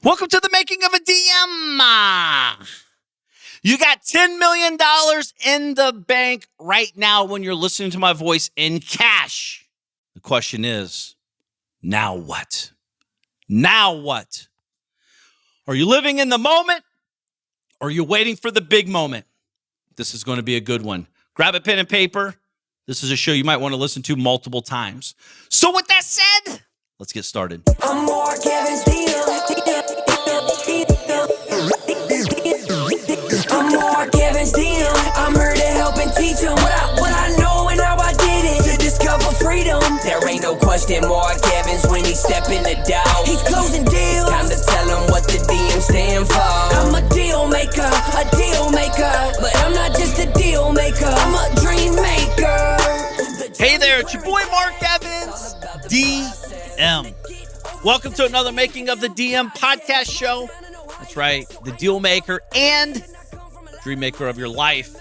Welcome to the making of a DM. You got $10 million in the bank right now when you're listening to my voice in cash. The question is, now what? Now what? Are you living in the moment or are you waiting for the big moment? This is going to be a good one. Grab a pen and paper. This is a show you might want to listen to multiple times. So with that said, let's get started. I'm more Kevin's I'm more Kevin's DM. I'm here to help and teach him what I know and how I did it. To discover freedom. There ain't no question more Kevin's when he step in the door. He's closing deals. It's time to tell him what the DM stand for. I'm a deal maker. But I'm not just a deal maker. I'm a dream maker. Hey there, it's your boy Mark Evans, DM. Welcome to another Making of the DM podcast show. That's right, the deal maker and dream maker of your life.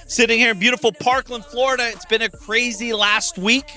Sitting here in beautiful Parkland, Florida. It's been a crazy last week.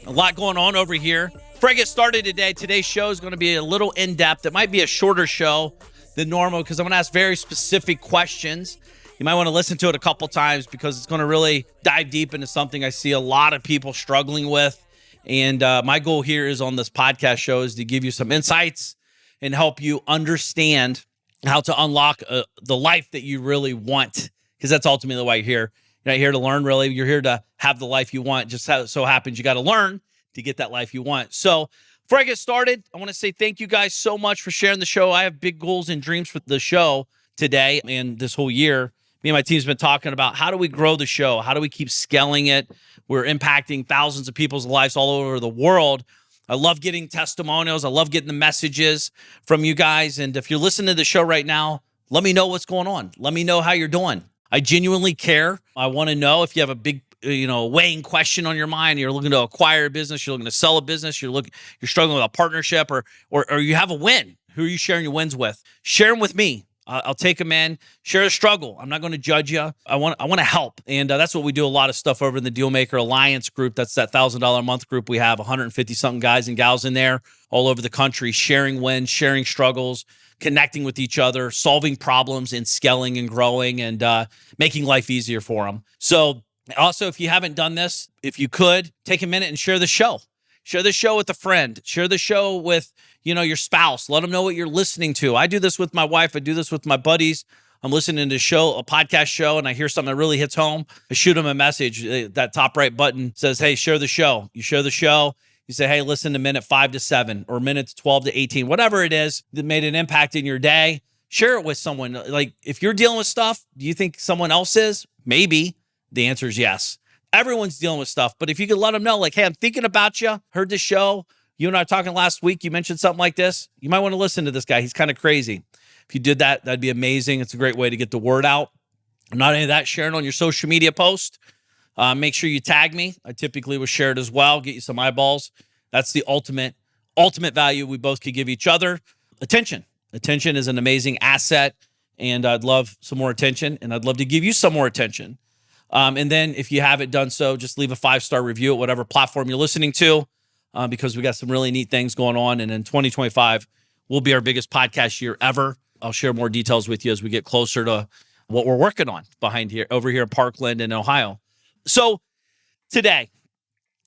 A lot going on over here. Before I get started today, today's show is going to be a little in-depth. It might be a shorter show than normal because I'm going to ask very specific questions. You might want to listen to it a couple times because it's going to really dive deep into something I see a lot of people struggling with. And my goal here is on this podcast show is to give you some insights and help you understand how to unlock the life that you really want, because that's ultimately why you're here. You're not here to learn, really. You're here to have the life you want. Just so happens you got to learn to get that life you want. So before I get started, I want to say thank you guys so much for sharing the show. I have big goals and dreams for the show today and this whole year. Me and my team's been talking about how do we grow the show? How do we keep scaling it? We're impacting thousands of people's lives all over the world. I love getting testimonials. I love getting the messages from you guys. And if you're listening to the show right now, let me know what's going on. Let me know how you're doing. I genuinely care. I want to know if you have a big, weighing question on your mind. You're looking to acquire a business. You're looking to sell a business. You're struggling with a partnership, or you have a win. Who are you sharing your wins with? Share them with me. I'll take them in, share a struggle. I'm not going to judge you. I want to help. And that's what we do a lot of stuff over in the Dealmaker Alliance group. That's that $1,000 a month group. We have 150 something guys and gals in there all over the country, sharing wins, sharing struggles, connecting with each other, solving problems and scaling and growing and making life easier for them. So also, if you haven't done this, if you could take a minute and share the show. Share the show with a friend. Share the show with, your spouse. Let them know what you're listening to. I do this with my wife. I do this with my buddies. I'm listening to a podcast show, and I hear something that really hits home. I shoot them a message. That top right button says, hey, share the show. You share the show. You say, hey, listen to minute 5 to 7 or minutes 12 to 18, whatever it is that made an impact in your day. Share it with someone. Like, if you're dealing with stuff, do you think someone else is? Maybe. The answer is yes. Everyone's dealing with stuff, but if you could let them know, like, hey, I'm thinking about you, heard this show. You and I were talking last week. You mentioned something like this. You might want to listen to this guy. He's kind of crazy. If you did that, that'd be amazing. It's a great way to get the word out. Not only that, sharing on your social media post. Make sure you tag me. I typically will share it as well, get you some eyeballs. That's the ultimate value we both could give each other. Attention. Attention is an amazing asset, and I'd love some more attention, and I'd love to give you some more attention. And then if you haven't done so, just leave a 5-star review at whatever platform you're listening to, because we got some really neat things going on. And in 2025 will be our biggest podcast year ever. I'll share more details with you as we get closer to what we're working on over here in Parkland and Ohio. So today,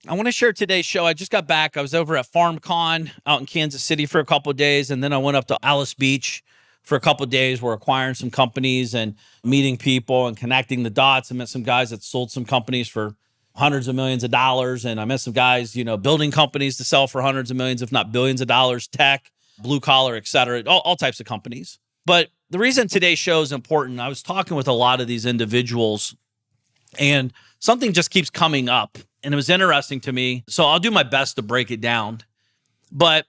I want to share today's show. I just got back. I was over at FarmCon out in Kansas City for a couple of days, and then I went up to Alice Beach for a couple of days. We're acquiring some companies and meeting people and connecting the dots. I met some guys that sold some companies for hundreds of millions of dollars. And I met some guys, building companies to sell for hundreds of millions, if not billions of dollars, tech, blue collar, et cetera, all types of companies. But the reason today's show is important, I was talking with a lot of these individuals and something just keeps coming up. And it was interesting to me. So I'll do my best to break it down. But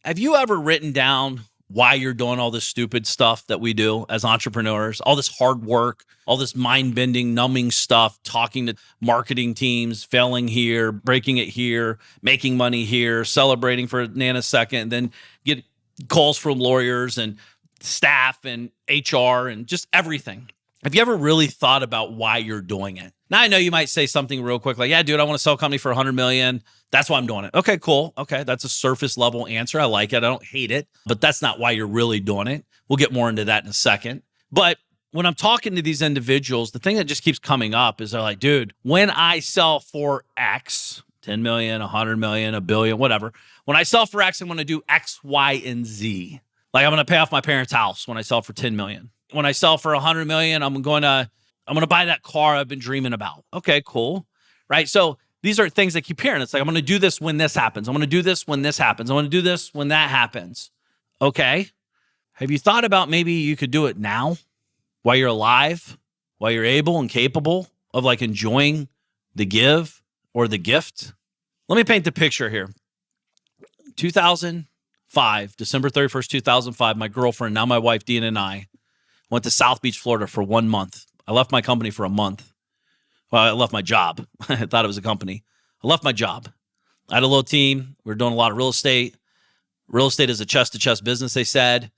have you ever written down why you're doing all this stupid stuff that we do as entrepreneurs, all this hard work, all this mind-bending, numbing stuff, talking to marketing teams, failing here, breaking it here, making money here, celebrating for a nanosecond, then get calls from lawyers and staff and HR and just everything. Have you ever really thought about why you're doing it? Now, I know you might say something real quick like, yeah, dude, I want to sell a company for $100 million. That's why I'm doing it. Okay, cool. Okay, that's a surface level answer. I like it. I don't hate it, but that's not why you're really doing it. We'll get more into that in a second. But when I'm talking to these individuals, the thing that just keeps coming up is they're like, dude, when I sell for X, 10 million, 100 million, a billion, whatever, when I sell for X, I'm going to do X, Y, and Z. Like I'm going to pay off my parents' house when I sell for 10 million. When I sell for 100 million, I'm going to buy that car I've been dreaming about. Okay, cool. Right? So these are things I keep hearing. It's like, I'm going to do this when this happens. I'm going to do this when this happens. I'm going to do this when that happens. Okay. Have you thought about maybe you could do it now while you're alive, while you're able and capable of like enjoying the give or the gift? Let me paint the picture here. 2005, December 31st, 2005, my girlfriend, now my wife, Dean, and I went to South Beach, Florida for 1 month. I left my company for a month. Well, I left my job. I thought it was a company. I left my job. I had a little team. We were doing a lot of real estate. Real estate is a chest-to-chest business, they said.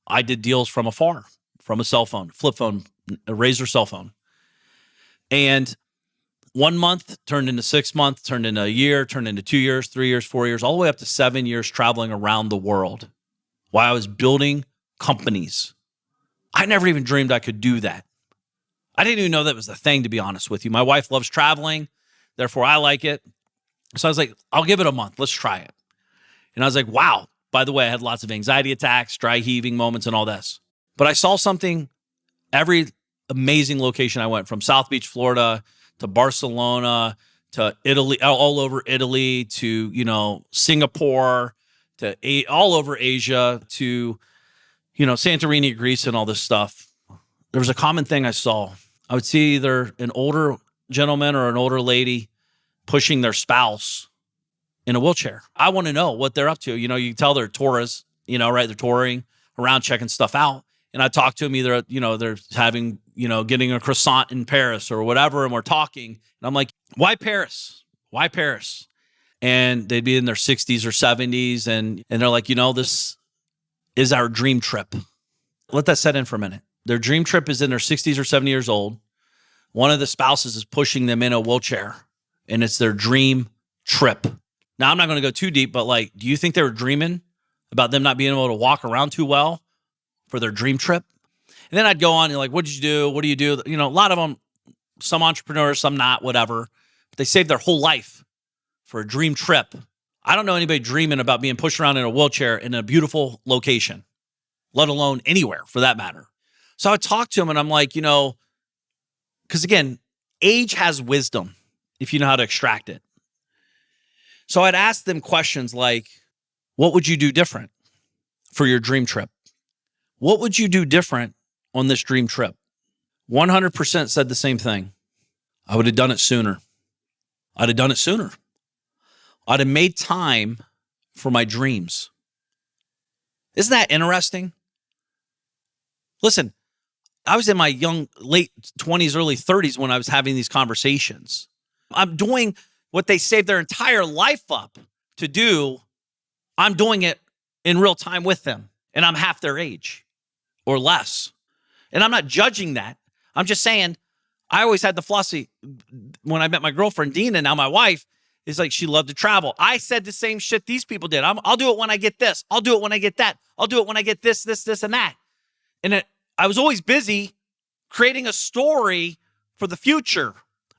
I did deals from afar, from a cell phone, flip phone, a Razor cell phone. And 1 month turned into 6 months, turned into a year, turned into 2 years, 3 years, 4 years, all the way up to 7 years traveling around the world while I was building companies. I never even dreamed I could do that. I didn't even know that was the thing, to be honest with you. My wife loves traveling, therefore I like it. So I was like, I'll give it a month. Let's try it. And I was like, wow. By the way, I had lots of anxiety attacks, dry heaving moments, and all this. But I saw something every amazing location I went, from South Beach, Florida, to Barcelona, to Italy, all over Italy, to, Singapore, to all over Asia, to, Santorini, Greece, and all this stuff. There was a common thing I saw. I would see either an older gentleman or an older lady pushing their spouse in a wheelchair. I want to know what they're up to. You can tell they're tourists, right? They're touring around, checking stuff out. And I talk to them either, they're having, getting a croissant in Paris or whatever. And we're talking. And I'm like, why Paris? Why Paris? And they'd be in their 60s or 70s. And they're like, this is our dream trip. Let that set in for a minute. Their dream trip is in their 60s or 70 years old. One of the spouses is pushing them in a wheelchair, and it's their dream trip. Now, I'm not going to go too deep, but do you think they were dreaming about them not being able to walk around too well for their dream trip? And then I'd go on, what did you do? What do you do? A lot of them, some entrepreneurs, some not, whatever, but they saved their whole life for a dream trip. I don't know anybody dreaming about being pushed around in a wheelchair in a beautiful location, let alone anywhere for that matter. So I talk to him and I'm like, because again, age has wisdom if you know how to extract it. So I'd ask them questions like, what would you do different for your dream trip? What would you do different on this dream trip? 100% said the same thing. I would have done it sooner. I'd have done it sooner. I'd have made time for my dreams. Isn't that interesting? Listen, I was in my late 20s, early 30s when I was having these conversations. I'm doing what they saved their entire life up to do. I'm doing it in real time with them, and I'm half their age or less. And I'm not judging that. I'm just saying I always had the philosophy when I met my girlfriend, Dina, now my wife, is like she loved to travel. I said the same shit these people did. I'll do it when I get this. I'll do it when I get that. I'll do it when I get this, and that. And I was always busy creating a story for the future,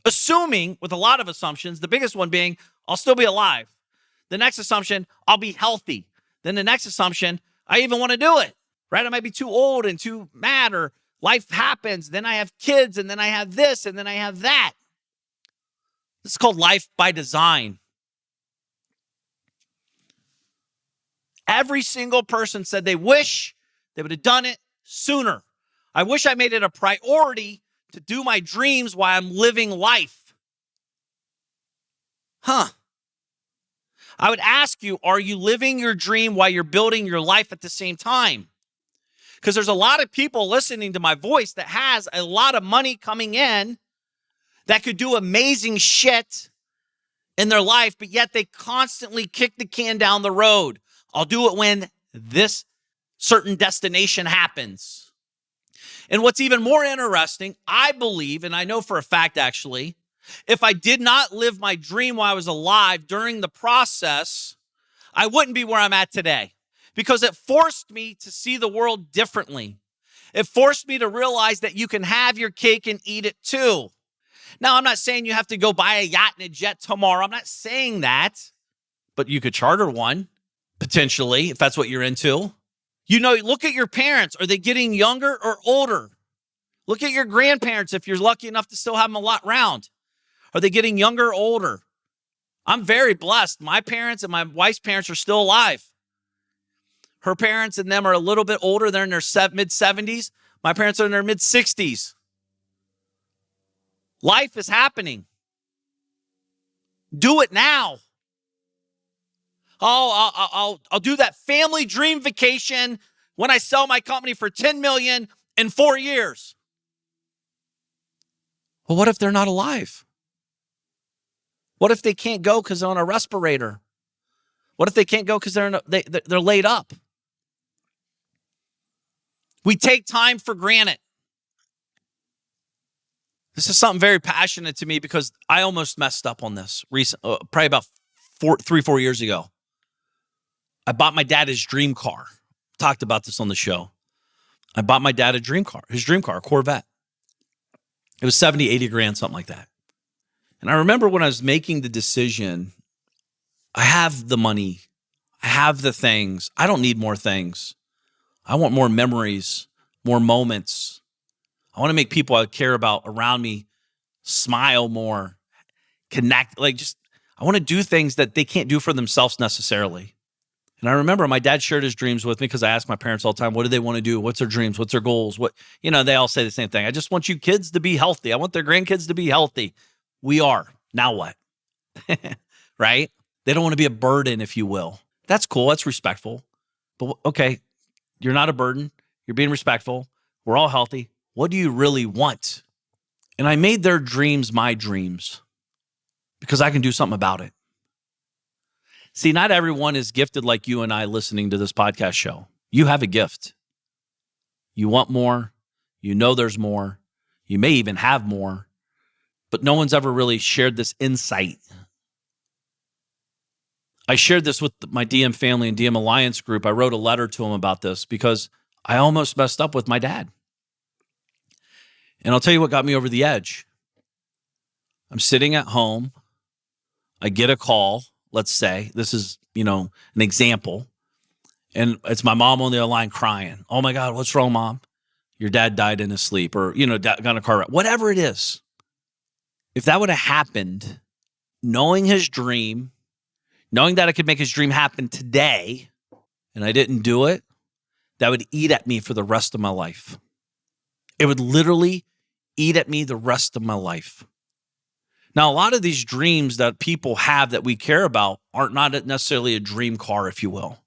assuming, with a lot of assumptions, the biggest one being, I'll still be alive. The next assumption, I'll be healthy. Then the next assumption, I even want to do it, right? I might be too old and too mad, or life happens. Then I have kids, and then I have this, and then I have that. This is called life by design. Every single person said they wish they would have done it sooner. I wish I made it a priority to do my dreams while I'm living life. I would ask you, are you living your dream while you're building your life at the same time? Because there's a lot of people listening to my voice that has a lot of money coming in that could do amazing shit in their life, but yet they constantly kick the can down the road. I'll do it when this certain destination happens. And what's even more interesting, I believe, and I know for a fact actually, if I did not live my dream while I was alive during the process, I wouldn't be where I'm at today because it forced me to see the world differently. It forced me to realize that you can have your cake and eat it too. Now, I'm not saying you have to go buy a yacht and a jet tomorrow. I'm not saying that, but you could charter one potentially if that's what you're into. You know, look at your parents. Are they getting younger or older? Look at your grandparents if you're lucky enough to still have them a lot around. Are they getting younger or older? I'm very blessed. My parents and my wife's parents are still alive. Her parents and them are a little bit older. They're in their mid-70s. My parents are in their mid-60s. Life is happening. Do it now. Oh, I'll do that family dream vacation when I sell my company for $10 million in 4 years. Well, what if they're not alive? What if they can't go because they're on a respirator? What if they can't go because they're laid up? We take time for granted. This is something very passionate to me because I almost messed up on this probably about 4 years ago. I bought my dad his dream car. Talked about this on the show. I bought my dad his dream car, a Corvette. It was 70, 80 grand, something like that. And I remember when I was making the decision, I have the money. I have the things. I don't need more things. I want more memories, more moments. I want to make people I care about around me smile more, connect. I want to do things that they can't do for themselves necessarily. And I remember my dad shared his dreams with me because I asked my parents all the time, what do they want to do? What's their dreams? What's their goals? They all say the same thing. I just want you kids to be healthy. I want their grandkids to be healthy. We are. Now what? Right? They don't want to be a burden, if you will. That's cool. That's respectful. But okay, you're not a burden. You're being respectful. We're all healthy. What do you really want? And I made their dreams my dreams because I can do something about it. See, not everyone is gifted like you and I listening to this podcast show. You have a gift. You want more. You know there's more. You may even have more, but no one's ever really shared this insight. I shared this with my DM family and DM Alliance group. I wrote a letter to them about this because I almost messed up with my dad. And I'll tell you what got me over the edge. I'm sitting at home. I get a call. Let's say this is, an example. And it's my mom on the other line crying. Oh my God, what's wrong, Mom? Your dad died in his sleep or, got in a car wreck. Whatever it is. If that would have happened, knowing his dream, knowing that I could make his dream happen today, and I didn't do it, that would eat at me for the rest of my life. It would literally eat at me the rest of my life. Now, a lot of these dreams that people have that we care about aren't not necessarily a dream car, if you will.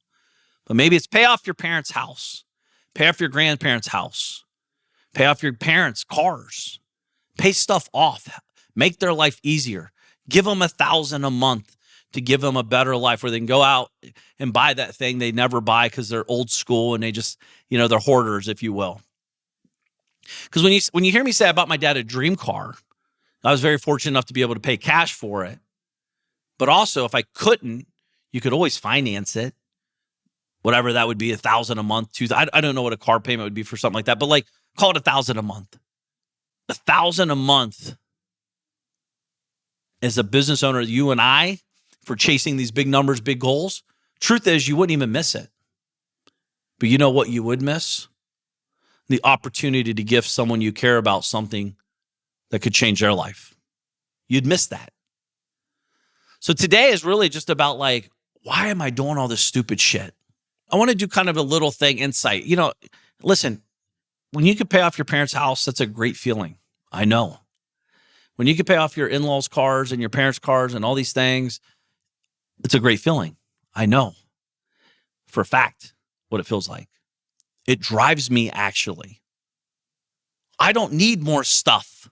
But maybe it's pay off your parents' house, pay off your grandparents' house, pay off your parents' cars, pay stuff off, make their life easier. Give them $1,000 a month to give them a better life where they can go out and buy that thing they never buy because they're old school and they just, they're hoarders, if you will. Because when you hear me say I bought my dad a dream car, I was very fortunate enough to be able to pay cash for it. But also, if I couldn't, you could always finance it. Whatever that would be, $1,000 a month. I don't know what a car payment would be for something like that, but call it $1,000 a month. $1,000 a month as a business owner, you and I, for chasing these big numbers, big goals. Truth is, you wouldn't even miss it. But you know what you would miss? The opportunity to give someone you care about something that could change their life. You'd miss that. So today is really just about why am I doing all this stupid shit? I want to do kind of a little thing, insight. Listen, when you can pay off your parents' house, that's a great feeling. I know. When you can pay off your in-laws' cars and your parents' cars and all these things, it's a great feeling. I know for a fact what it feels like. It drives me, actually. I don't need more stuff.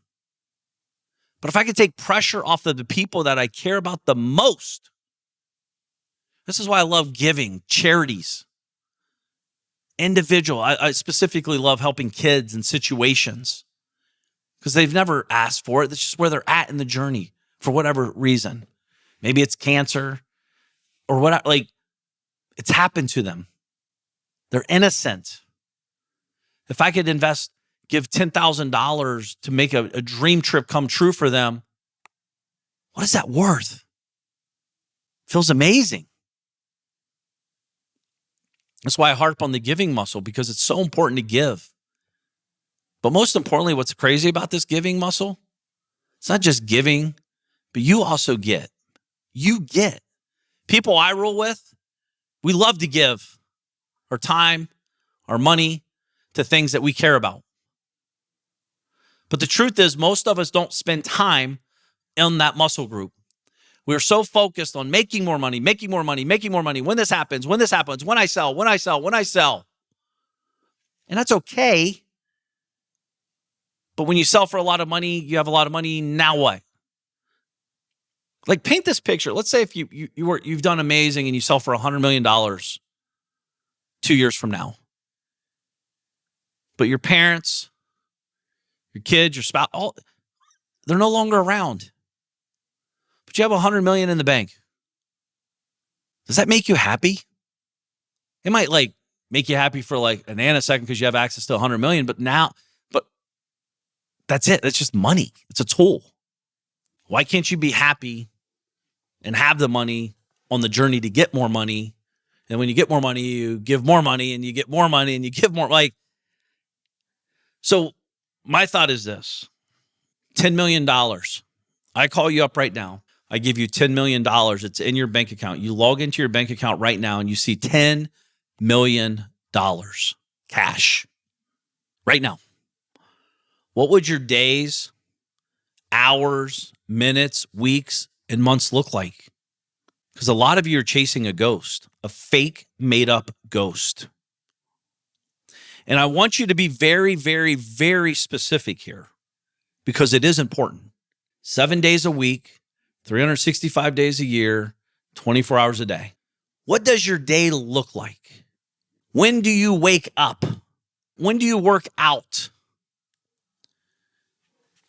But if I could take pressure off of the people that I care about the most, this is why I love giving, charities. individual. I specifically love helping kids in situations because they've never asked for it. That's just where they're at in the journey for whatever reason. Maybe it's cancer or what, like it's happened to them. They're innocent. If I could give $10,000 to make a dream trip come true for them, what is that worth? Feels amazing. That's why I harp on the giving muscle, because it's so important to give. But most importantly, what's crazy about this giving muscle, it's not just giving, but you also get. You get. People I roll with, we love to give our time, our money to things that we care about. But the truth is, most of us don't spend time in that muscle group. We're so focused on making more money, making more money, making more money. When this happens, when I sell. And that's okay. But when you sell for a lot of money, you have a lot of money. Now what? Like paint this picture. Let's say if you've done amazing and you sell for $100 million 2 years from now. But your parents, your kids, your spouse, they're no longer around. But you have $100 million in the bank. Does that make you happy? It might make you happy for a nanosecond because you have access to $100 million, but that's it. That's just money. It's a tool. Why can't you be happy and have the money on the journey to get more money? And when you get more money, you give more money, and you get more money, and you give more. So my thought is this: $10 million. I call you up right now. I give you $10 million. It's in your bank account. You log into your bank account right now and you see $10 million cash right now. What would your days, hours, minutes, weeks, and months look like? Because a lot of you are chasing a ghost, a fake made up ghost. And I want you to be very, very, very specific here because it is important. 7 days a week, 365 days a year, 24 hours a day. What does your day look like? When do you wake up? When do you work out?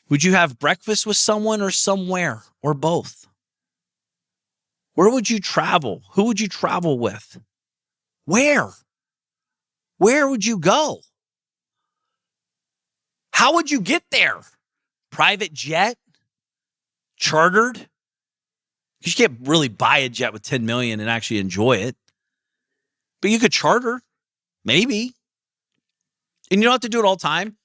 Would you have breakfast with someone or somewhere or both? Where would you travel? Who would you travel with? Where? Where would you go? How would you get there? Private jet? Chartered? Because you can't really buy a jet with $10 million and actually enjoy it. But you could charter, maybe. And you don't have to do it all the time.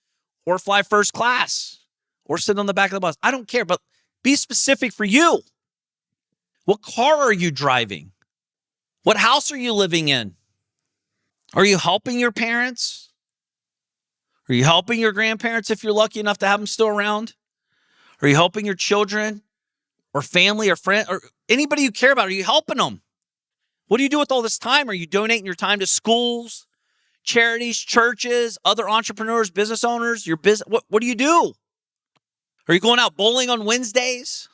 Or fly first class. Or sit on the back of the bus. I don't care, but be specific for you. What car are you driving? What house are you living in? Are you helping your parents? Are you helping your grandparents if you're lucky enough to have them still around? Are you helping your children or family or friend or anybody you care about? Are you helping them? What do you do with all this time? Are you donating your time to schools, charities, churches, other entrepreneurs, business owners, your business? What do you do? Are you going out bowling on Wednesdays?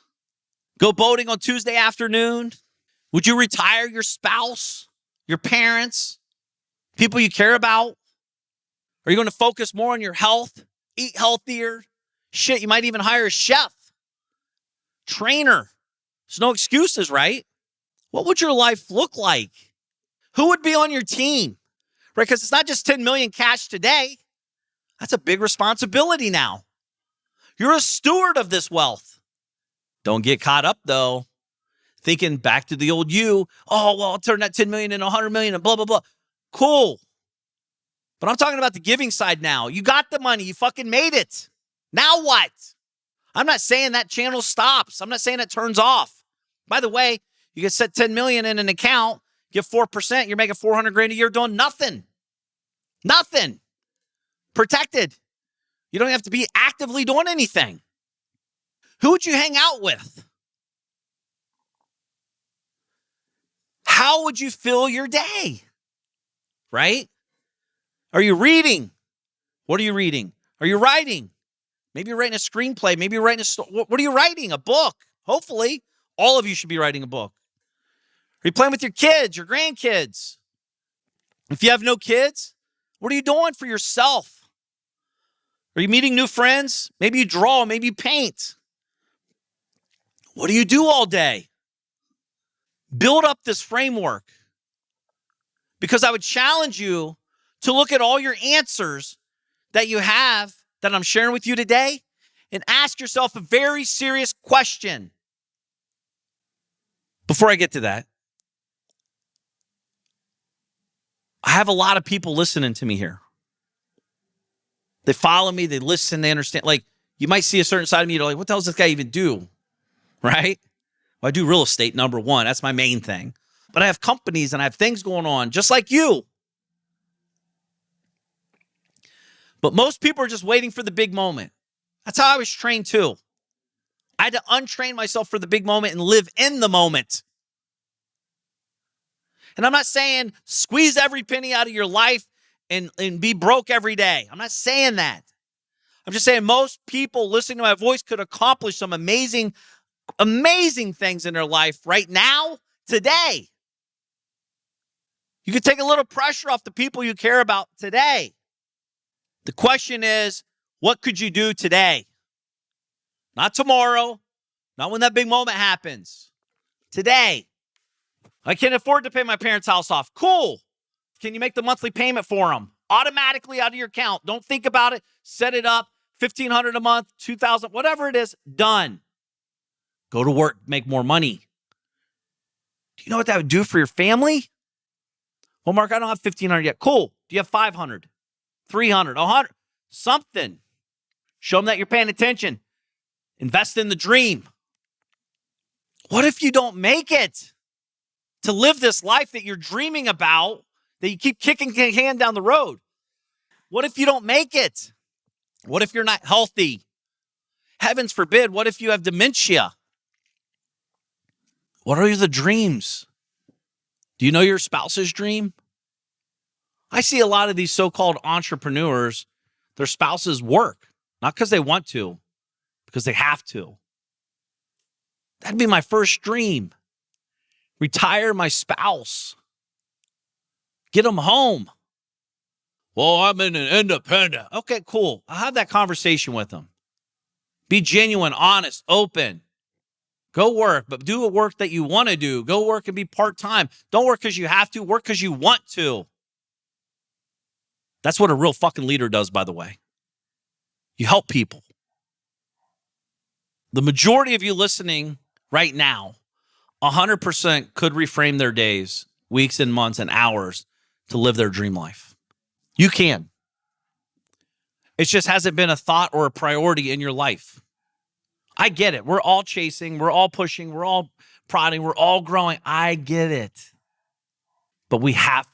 Go boating on Tuesday afternoon? Would you retire your spouse, your parents, people you care about? Are you going to focus more on your health, eat healthier? Shit, you might even hire a chef, trainer. There's no excuses, right? What would your life look like? Who would be on your team? Right? Because it's not just 10 million cash today. That's a big responsibility now. You're a steward of this wealth. Don't get caught up, though, thinking back to the old you. Oh, well, I'll turn that 10 million into 100 million and blah, blah, blah. Cool. But I'm talking about the giving side now. You got the money. You fucking made it. Now what? I'm not saying that channel stops. I'm not saying it turns off. By the way, you can set 10 million in an account, give 4%, you're making 400 grand a year doing nothing. Nothing. Protected. You don't have to be actively doing anything. Who would you hang out with? How would you fill your day? Right? Are you reading? What are you reading? Are you writing? Maybe you're writing a screenplay. Maybe you're writing a story. What are you writing? A book. Hopefully, all of you should be writing a book. Are you playing with your kids, your grandkids? If you have no kids, What are you doing for yourself? Are you meeting new friends? Maybe you draw, maybe you paint. What do you do all day? Build up this framework, because I would challenge you to look at all your answers that you have that I'm sharing with you today and ask yourself a very serious question. Before I get to that, I have a lot of people listening to me here. They follow me, they listen, they understand. Like, you might see a certain side of me, you're like, what the hell does this guy even do? Right? Well, I do real estate, number one. That's my main thing. But I have companies and I have things going on, just like you. But most people are just waiting for the big moment. That's how I was trained too. I had to untrain myself for the big moment and live in the moment. And I'm not saying squeeze every penny out of your life and be broke every day. I'm not saying that. I'm just saying most people listening to my voice could accomplish some amazing things in their life right now, today. You could take a little pressure off the people you care about today. The question is, what could you do today? Not tomorrow, not when that big moment happens. Today. I can't afford to pay my parents' house off. Cool. Can you make the monthly payment for them? Automatically out of your account. Don't think about it. Set it up. $1,500 a month, $2,000, whatever it is, done. Go to work, make more money. Do you know what that would do for your family? Well, Mark, I don't have $1,500 yet. Cool. Do you have $500, $300, $100? Something. Show them that you're paying attention. Invest in the dream. What if you don't make it to live this life that you're dreaming about, that you keep kicking the can down the road? What if you don't make it? What if you're not healthy? Heavens forbid, what if you have dementia? What are the dreams? Do you know your spouse's dream? I see a lot of these so-called entrepreneurs, their spouses work, not because they want to, because they have to. That'd be my first dream. Retire my spouse. Get them home. Well, I'm an independent. Okay, cool. I'll have that conversation with them. Be genuine, honest, open. Go work, but do a work that you want to do. Go work and be part-time. Don't work because you have to. Work because you want to. That's what a real fucking leader does, by the way. You help people. The majority of you listening right now, 100% could reframe their days, weeks and months and hours to live their dream life. You can. It just hasn't been a thought or a priority in your life. I get it. We're all chasing. We're all pushing. We're all prodding. We're all growing. I get it. But we have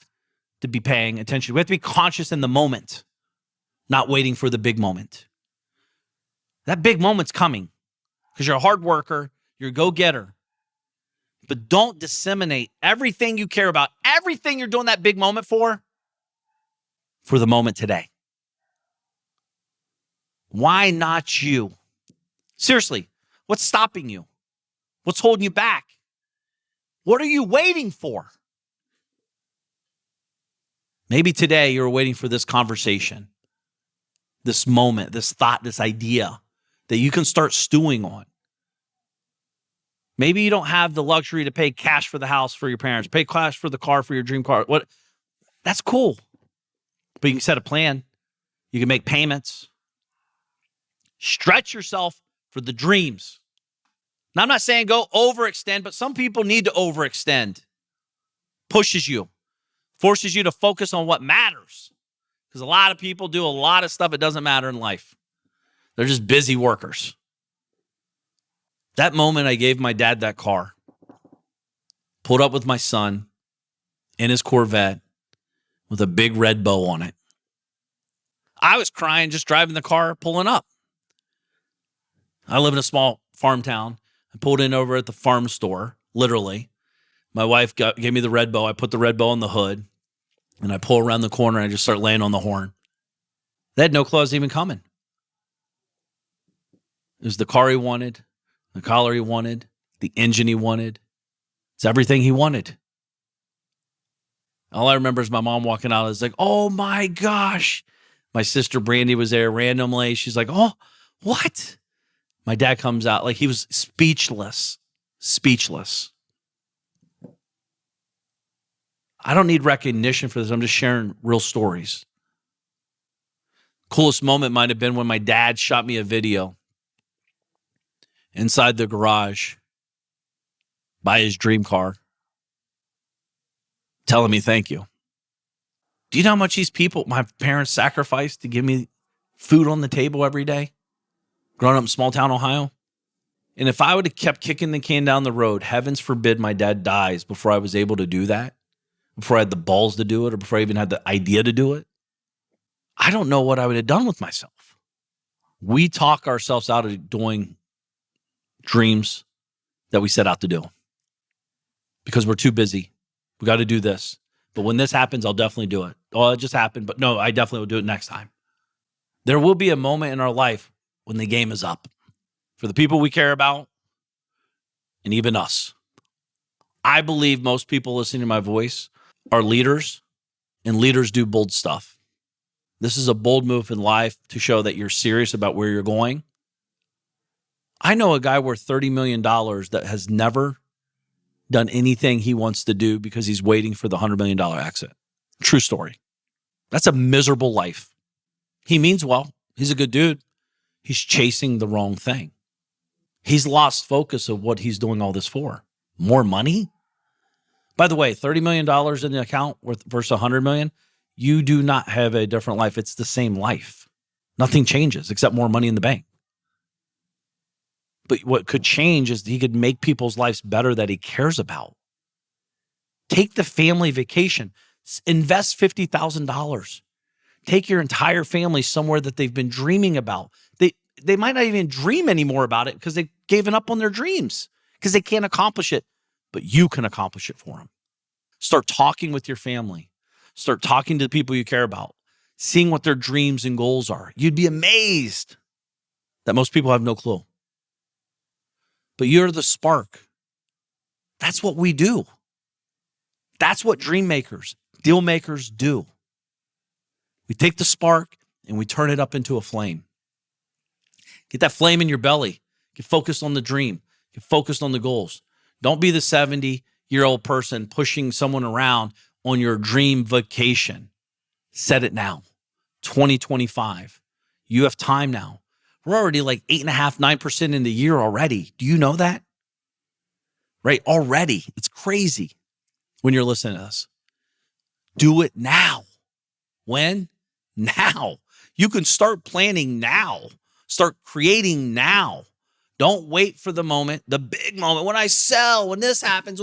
to be paying attention. We have to be conscious in the moment, not waiting for the big moment. That big moment's coming because you're a hard worker. You're a go-getter. But don't disseminate everything you care about, everything you're doing that big moment for the moment today. Why not you? Seriously, what's stopping you? What's holding you back? What are you waiting for? Maybe today you're waiting for this conversation, this moment, this thought, this idea that you can start stewing on. Maybe you don't have the luxury to pay cash for the house for your parents, pay cash for the car for your dream car. What? That's cool. But you can set a plan. You can make payments. Stretch yourself for the dreams. Now, I'm not saying go overextend, but some people need to overextend. Pushes you, forces you to focus on what matters. Because a lot of people do a lot of stuff that doesn't matter in life. They're just busy workers. That moment I gave my dad that car, pulled up with my son in his Corvette with a big red bow on it. I was crying just driving the car, pulling up. I live in a small farm town. I pulled in over at the farm store, literally. My wife gave me the red bow. I put the red bow on the hood, and I pull around the corner, and I just start laying on the horn. They had no clue I was even coming. It was the car he wanted, the collar he wanted, the engine he wanted. It's everything he wanted. All I remember is my mom walking out. I was like, oh my gosh. My sister Brandy was there randomly. She's like, oh, what? My dad comes out like he was speechless. I don't need recognition for this. I'm just sharing real stories. Coolest moment might have been when my dad shot me a video inside the garage by his dream car, telling me thank you. Do you know how much these people, my parents, sacrificed to give me food on the table every day? Growing up in small town Ohio. And if I would have kept kicking the can down the road, heavens forbid my dad dies before I was able to do that, before I had the balls to do it, or before I even had the idea to do it, I don't know what I would have done with myself. We talk ourselves out of doing dreams that we set out to do because we're too busy. We got to do this. But when this happens, I'll definitely do it. Oh, it just happened. But no, I definitely will do it next time. There will be a moment in our life when the game is up for the people we care about and even us. I believe most people listening to my voice are leaders, and leaders do bold stuff. This is a bold move in life to show that you're serious about where you're going. I know a guy worth $30 million that has never done anything he wants to do because he's waiting for the $100 million exit. True story. That's a miserable life. He means well. He's a good dude. He's chasing the wrong thing. He's lost focus of what he's doing all this for. More money? By the way, $30 million in the account versus $100 million, you do not have a different life. It's the same life. Nothing changes except more money in the bank. But what could change is he could make people's lives better that he cares about. Take the family vacation. Invest $50,000. Take your entire family somewhere that they've been dreaming about. They might not even dream anymore about it because they've given up on their dreams because they can't accomplish it. But you can accomplish it for them. Start talking with your family. Start talking to the people you care about. Seeing what their dreams and goals are. You'd be amazed that most people have no clue. But you're the spark. That's what we do. That's what dream makers, deal makers do. We take the spark and we turn it up into a flame. Get that flame in your belly. Get focused on the dream. Get focused on the goals. Don't be the 70-year-old person pushing someone around on your dream vacation. Set it now. 2025. You have time now. We're already like 8.5%, 9% in the year already. Do you know that? Right? Already. It's crazy when you're listening to us. Do it now. When? Now. You can start planning now. Start creating now. Don't wait for the moment, the big moment. When I sell, when this happens,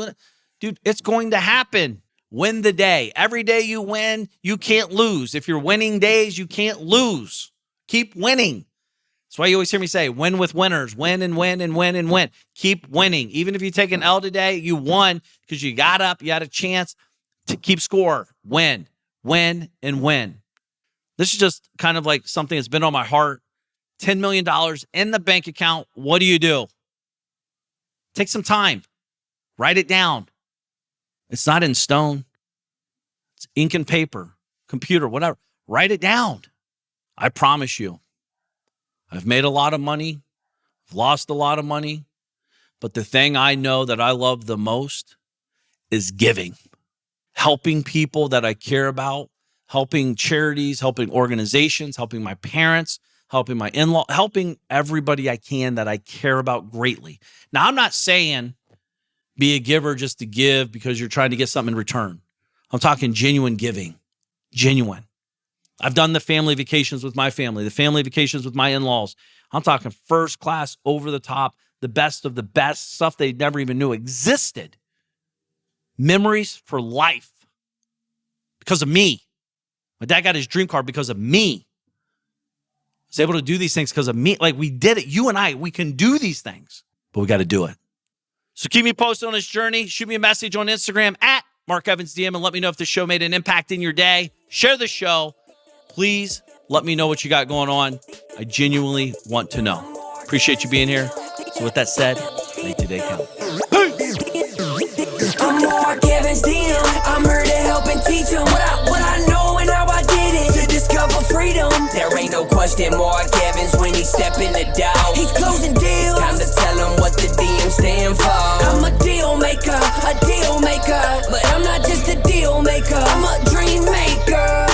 dude, it's going to happen. Win the day. Every day you win, you can't lose. If you're winning days, you can't lose. Keep winning. That's why you always hear me say, win with winners. Win and win and win and win. Keep winning. Even if you take an L today, you won because you got up, you had a chance to keep score. Win, win, and win. This is just kind of like something that's been on my heart. $10 million in the bank account. What do? Take some time. Write it down. It's not in stone. It's ink and paper, computer, whatever. Write it down. I promise you. I've made a lot of money. I've lost a lot of money. But the thing I know that I love the most is giving. Helping people that I care about. Helping charities, helping organizations, helping my parents, helping my in-law, helping everybody I can that I care about greatly. Now, I'm not saying be a giver just to give because you're trying to get something in return. I'm talking genuine giving. Genuine. I've done the family vacations with my family, the family vacations with my in-laws. I'm talking first class, over the top, the best of the best, stuff they never even knew existed. Memories for life because of me. My dad got his dream car because of me. I was able to do these things because of me. Like we did it. You and I, we can do these things, but we got to do it. So keep me posted on this journey. Shoot me a message on Instagram at Mark Evans DM and let me know if the show made an impact in your day. Share the show. Please let me know what you got going on. I genuinely want to know. Appreciate you being here. So with that said, make today count. I'm Mark Evans DM. I'm here to help and teach. freedom. There ain't no question Mark Evans when he step in the door. He's closing deals. It's time to tell him what the DM stand for. I'm a deal maker, but I'm not just a deal maker. I'm a dream maker.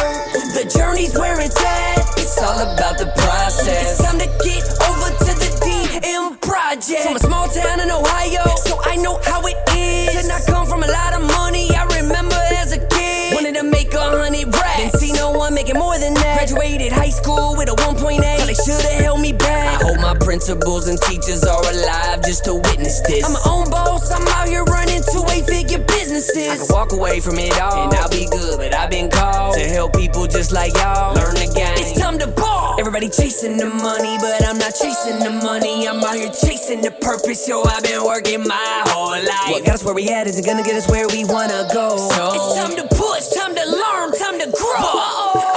The journey's where it's at. It's all about the process. It's time to get over to the DM project. From a small town in Ohio, so I know how it is. Did not come from a lot of money. I remember as a kid, wanted to make 100 racks. Didn't see no one making more than that. Graduated high school with a 1.8. They should've held me back. I hope my principals and teachers are alive just to witness this. I'm my own boss. I'm out here running 2-8-figure businesses. I can walk away from it all and I'll be good, but I've been called to help people just like y'all learn the game. It's time to ball. Everybody chasing the money, but I'm not chasing the money. I'm out here chasing the purpose. Yo, I've been working my whole life. What got us where we at isn't gonna get us where we wanna go. So it's time to push, time to learn, time to grow.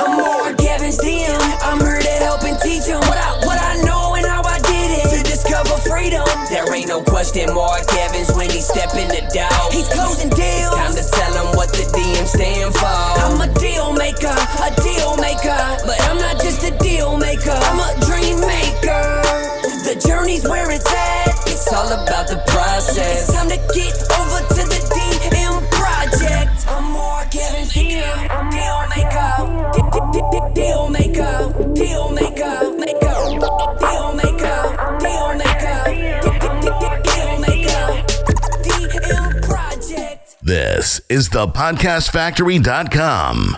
I'm Mark Evans DM. I'm here to help and teach them what I know and how I did it to discover freedom. There ain't no question Mark Evans when he step in the door. He's closing deals. It's time to tell him what the DM stand for. I'm a deal maker, but I'm not just a deal maker. I'm a dream maker. The journey's where it's at. It's all about the process. It's time to get over to the DM project. I'm Mark Evans DM. Deal maker. Deal maker. Deal maker. Deal maker. Deal maker. DM project. This is thepodcastfactory.com.